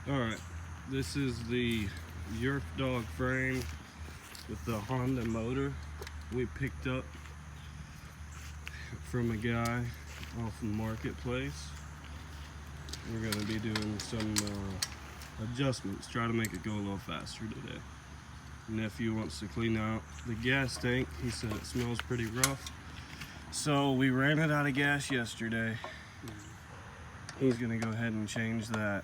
Alright, this is the Yerf Dog frame with the Honda motor we picked up from a guy off the marketplace. We're going to be doing some adjustments, try to make it go a little faster today. Nephew wants to clean out the gas tank. He said it smells pretty rough. So we ran it out of gas yesterday. He's going to go ahead and change that.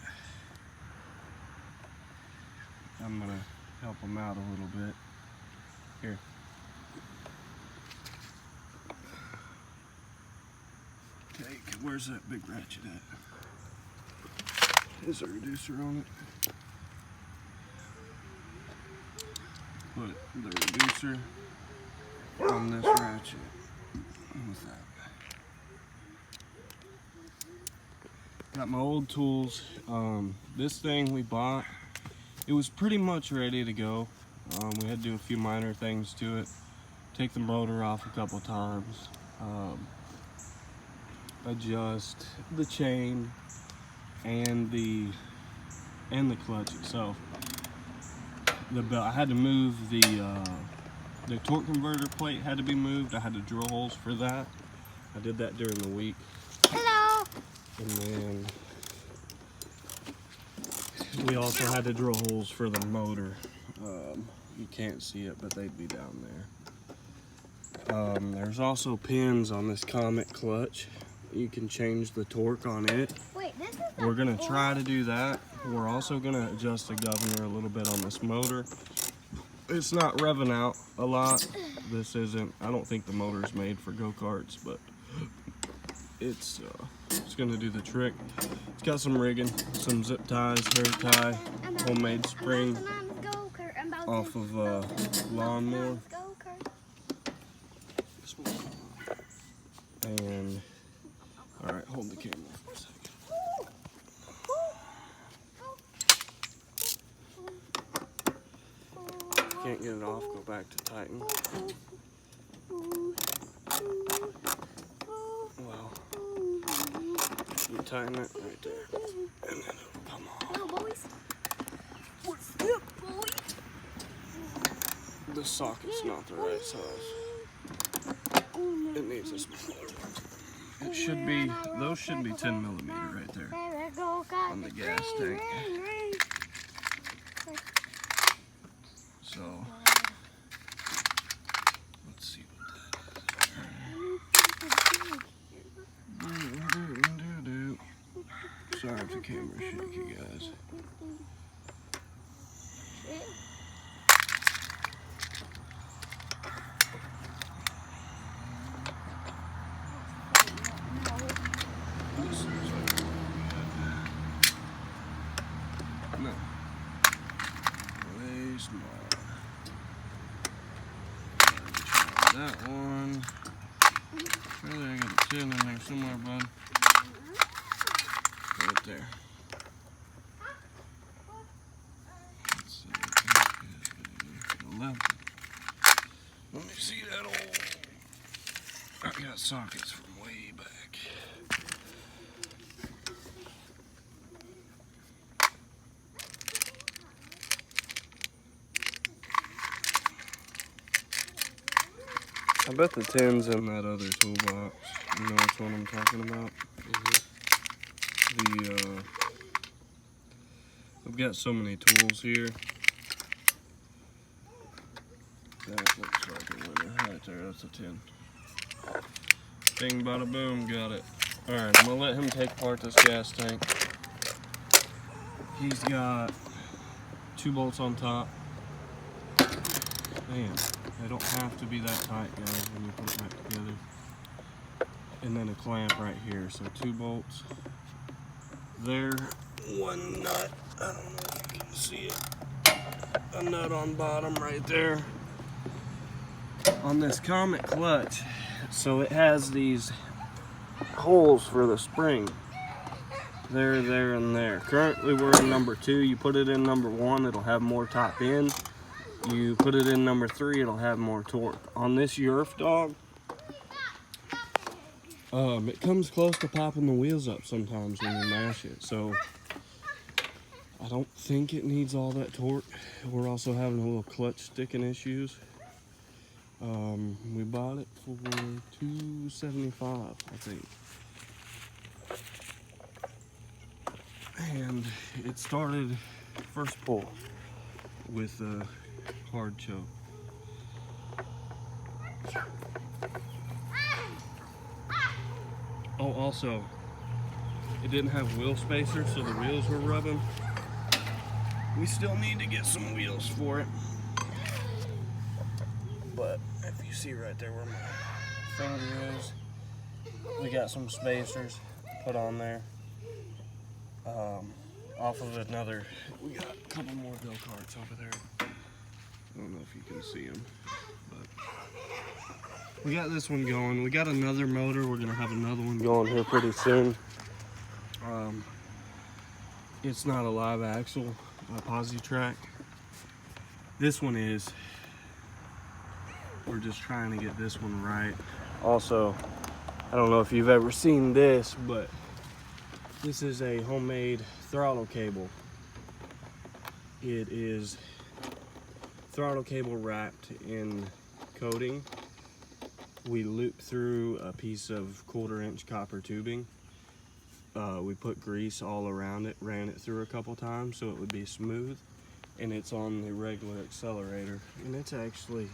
I'm going to help him out a little bit. Here. Okay, where's that big ratchet at? Is a reducer on it? Put the reducer on this ratchet with that. Got my old tools. This thing we bought, it was pretty much ready to go. We had to do a few minor things to it. Take the motor off a couple times. Adjust the chain and the clutch itself. The belt, I had to move the torque converter plate had to be moved. I had to drill holes for that. I did that during the week. Hello. And then we also had to drill holes for the motor. You can't see it, but they'd be down there. There's also pins on this Comet clutch. You can change the torque on it. Wait, this is We're gonna try to do that. We're also gonna adjust the governor a little bit on this motor. It's not revving out a lot. This isn't, I don't think the motor is made for go-karts, but it's gonna do the trick. It's got some rigging, some zip ties, hair tie, homemade spring off of lawnmower. And all right, hold the camera for a second. Can't get it off, go back to tighten. Well, you tighten it right there, and then it'll come off. Hello, boys. What's up, boys? The socket's not the right size. It needs a smaller one. It should be, those should be 10 millimeter right there on the gas tank. So, let's see what that is. Sorry if the camera's shaky, guys. No. Way smaller. That one. Really, I got a 10 in there somewhere, bud. Right there. Let's see. 11. Let me see that old. I got sockets from way back. I bet the 10's in that other toolbox. You know which one I'm talking about? I've got so many tools here. That looks like a winner. Right there, that's a 10. Bing, bada, boom, got it. Alright, I'm gonna let him take apart this gas tank. He's got 2 bolts on top. Man, they don't have to be that tight, guys, when you put it back together. And then a clamp right here. So 2 bolts there. 1 nut. I don't know if you can see it. A nut on bottom right there. On this Comet clutch. So it has these holes for the spring. There, and there. Currently we're in number 2. You put it in number 1, it'll have more top end. You put it in number 3, it'll have more torque. On this Yerf Dog, it comes close to popping the wheels up sometimes when you mash it. So I don't think it needs all that torque. We're also having a little clutch sticking issues. We bought it for $275, I think. And it started first pull with a hard choke. Oh, also, it didn't have wheel spacers, so the wheels were rubbing. We still need to get some wheels for it. But if you see right there where my finger is, we got some spacers put on there. Off of another, we got a couple more go-karts over there. I don't know if you can see them, but we got this one going. We got another motor. We're gonna have another one going here pretty soon. It's not a live axle, a Positrack. This one is. We're just trying to get this one right. Also, I don't know if you've ever seen this, but this is a homemade throttle cable. It is throttle cable wrapped in coating. We looped through a piece of 1/4-inch copper tubing. We put grease all around it, ran it through a couple times so it would be smooth, and it's on the regular accelerator, and it's actually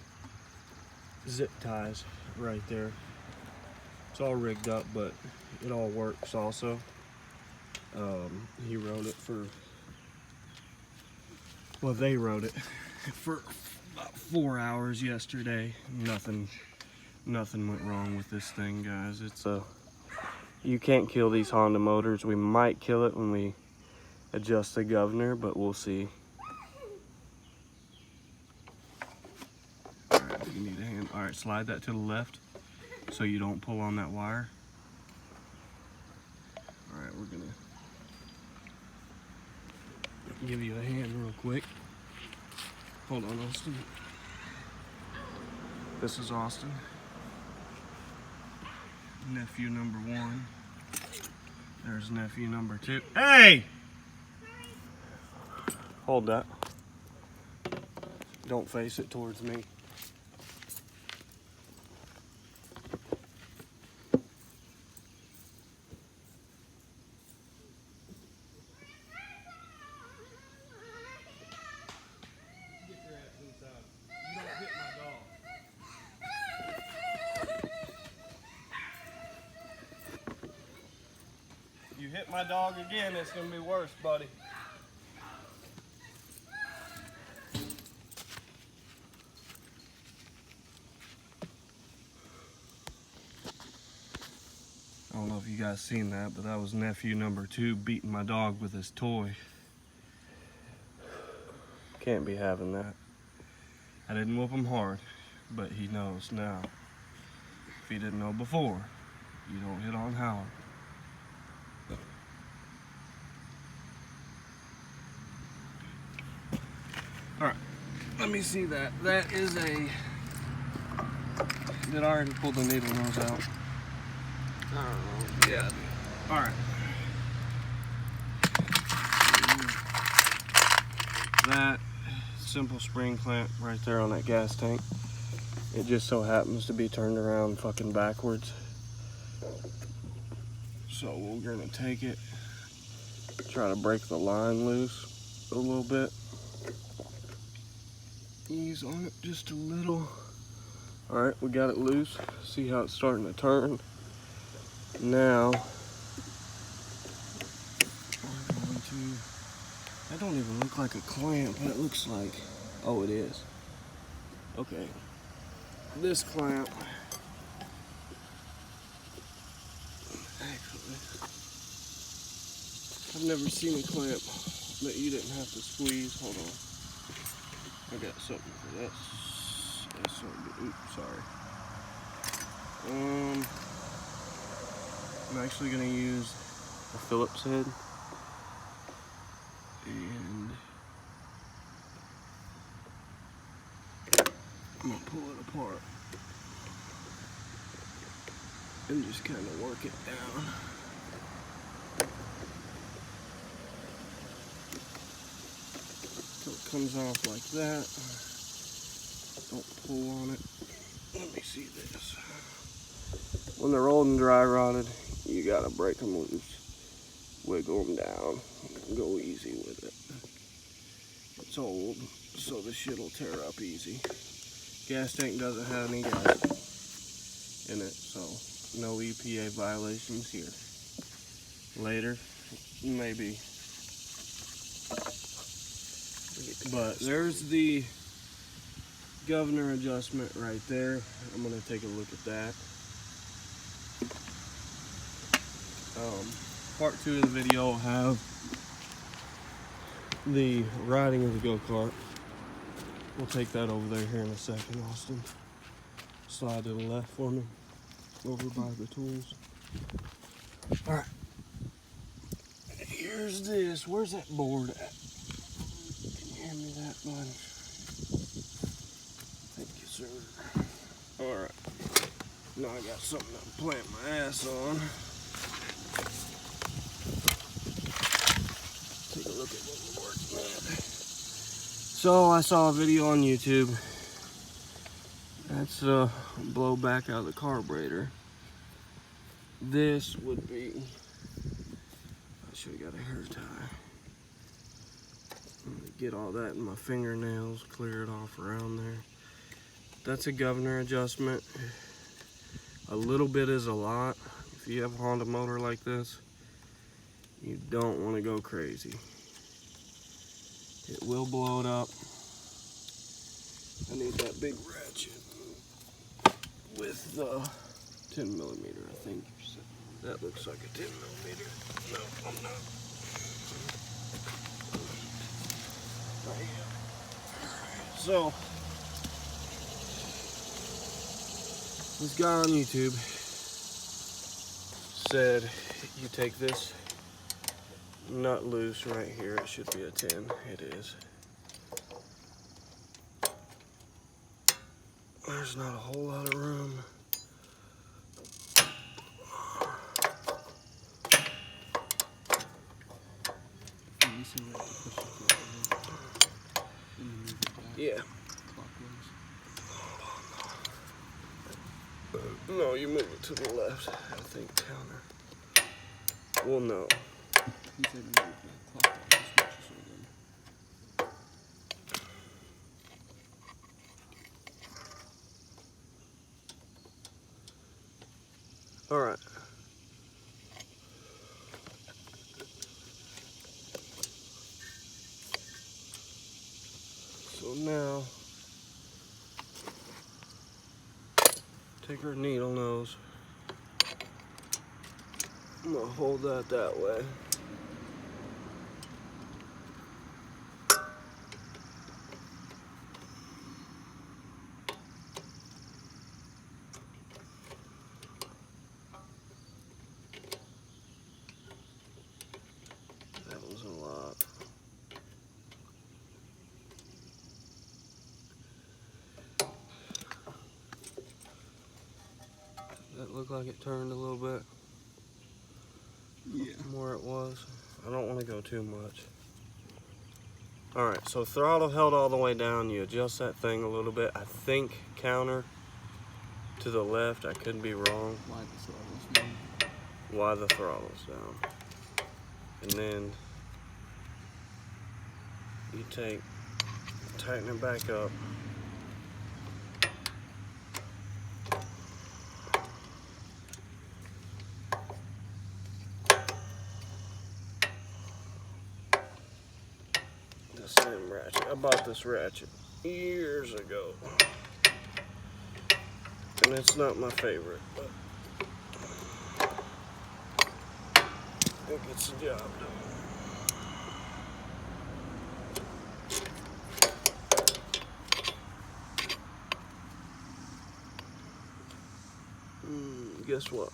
zip ties right there. It's all rigged up, but it all works also. He wrote it for, well, they wrote it for about 4 hours yesterday. Nothing went wrong with this thing, guys. It's you can't kill these Honda motors. We might kill it when we adjust the governor, but we'll see. All right, you need a hand. All right, slide that to the left so you don't pull on that wire. All right, we're gonna give you a hand real quick. Hold on, Austin. This is Austin. Nephew number 1. There's nephew number 2. Hey! Hold that. Don't face it towards me. You hit my dog again, it's gonna be worse, buddy. I don't know if you guys seen that, but that was nephew number 2 beating my dog with his toy. Can't be having that. I didn't whoop him hard, but he knows now. If he didn't know before, you don't hit on Howard. Alright, let me see that. That is a... Did I already pull the needle nose out? I don't know. Yeah. Alright. That simple spring clamp right there on that gas tank. It just so happens to be turned around fucking backwards. So we're gonna take it, try to break the line loose a little bit. Ease on it just a little. All right, we got it loose. See how it's starting to turn. Now, we're going to, that don't even look like a clamp. That looks like, oh, it is. Okay, this clamp, actually, I've never seen a clamp that you didn't have to squeeze. Hold on. I got something for that. That's something. Oops, sorry. I'm actually gonna use a Phillips head, and I'm gonna pull it apart and just kind of work it down. comes off like that. Don't pull on it. Let me see this. When they're old and dry rotted, you gotta break them loose, wiggle them down, and go easy with it. It's old, so the shit will tear up easy. Gas tank doesn't have any gas in it, so no EPA violations here. Later, maybe. But there's the governor adjustment right there. I'm gonna take a look at that. Part 2 of the video will have the riding of the go-kart. We'll take that over there here in a second, Austin. Slide to the left for me, over by the tools. All right, here's this. Where's that board at? Can you hand me that, bud? Thank you, sir. All right, now I got something to plant my ass on. Take a look at what we're working at. So I saw a video on YouTube. That's a blow back out of the carburetor. This would be, I should have got a hair tie. Let me get all that in my fingernails, clear it off around there. That's a governor adjustment. A little bit is a lot. If you have a Honda motor like this, you don't want to go crazy. It will blow it up. I need that big ratchet with the 10 millimeter, I think. That looks like a 10 millimeter. No, I'm not. So, this guy on YouTube said you take this nut loose right here. It should be a 10. It is. There's not a whole lot of room. Yeah. No, you move it to the left, I think, counter. Well, no. He said move it clockwise. All right. So now, take our needle nose. I'm gonna hold that way. That was a lot. That looked like it turned a little bit. Yeah. From where it was. I don't want to go too much. Alright, so throttle held all the way down. You adjust that thing a little bit. I think counter to the left. I could be wrong. Why the throttle's down. Why the throttle's down. And then you tighten it back up. The same ratchet. I bought this ratchet years ago. And it's not my favorite, but it gets the job done. Guess what?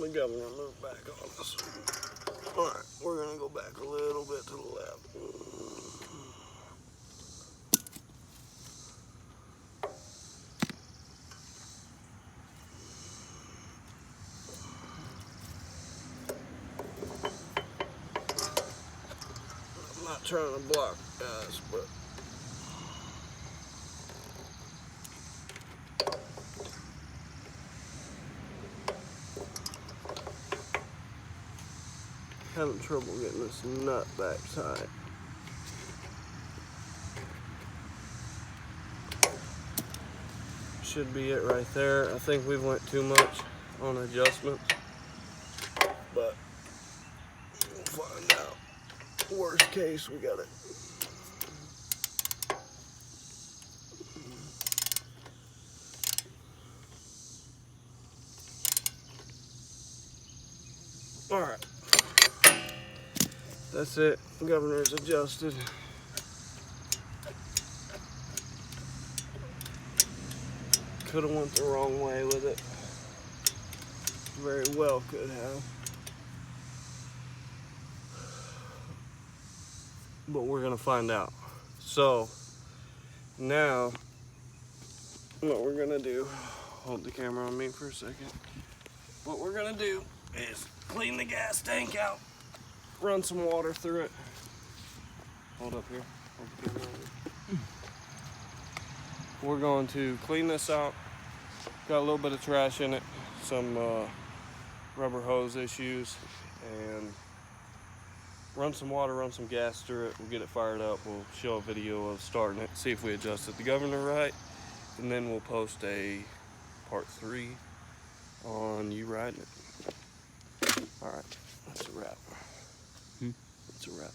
The governor moved back on us. Alright, we're gonna go back a little bit to the left. trying to block guys, but having trouble getting this nut back tight. Should be it right there. I think we went too much on adjustments, but we'll find out. Worst case, we got it. All right, that's it. Governor's adjusted. Could have went the wrong way with it. Very well could have. But we're gonna find out. So now what we're gonna do, hold the camera on me for a second. What we're gonna do is clean the gas tank out, run some water through it. Hold up here. Hold the camera on me. We're going to clean this out. Got a little bit of trash in it, some rubber hose issues, and run some water, run some gas through it. We'll get it fired up. We'll show a video of starting it, see if we adjusted the governor right, and then we'll post a part 3 on you riding it. All right, that's a wrap. That's a wrap.